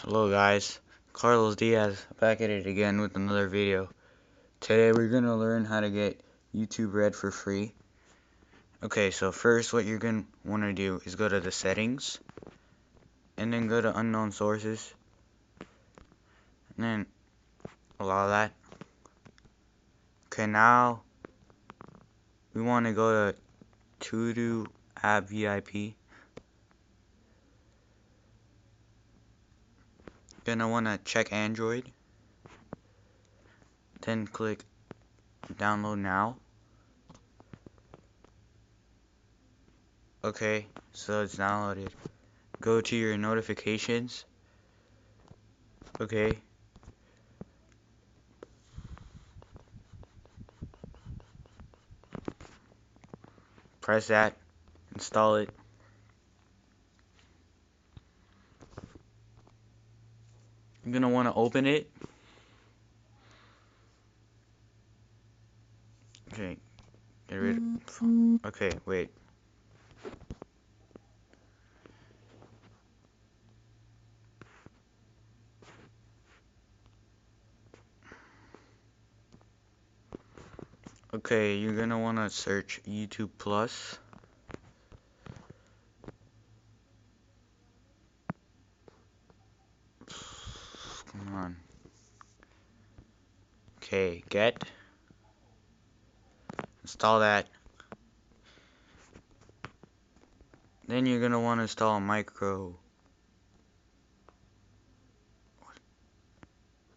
Hello guys, Carlos Diaz back at it again with another video. Today we're going to learn how to get YouTube Red for free. Okay, so first what you're going to want to do is go to the settings and then go to unknown sources and then allow that. Okay, now we want to go to tutuapp.vip. Gonna want to check Android, then click download now. Okay, so it's downloaded. Go to your notifications. Okay. Press that, install it. You're gonna want to open it. Okay, get rid of. Okay, wait. Okay, you're gonna want to search YouTube Plus. Come on. Okay, get. Install that. Then you're gonna want to install micro.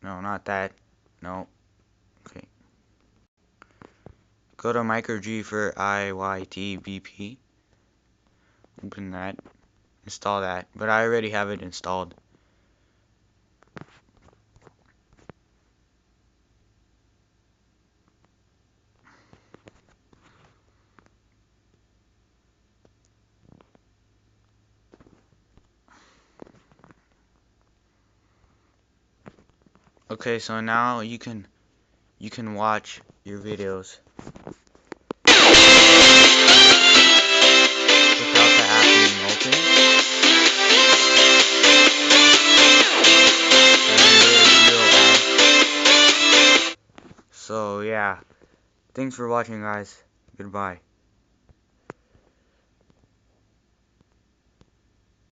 No, not that. No. Okay. Go to micro G for IYTBP. Open that. Install that. But I already have it installed. Okay, so now you can watch your videos without the app being open. And there's zero ads. So yeah, thanks for watching guys. Goodbye.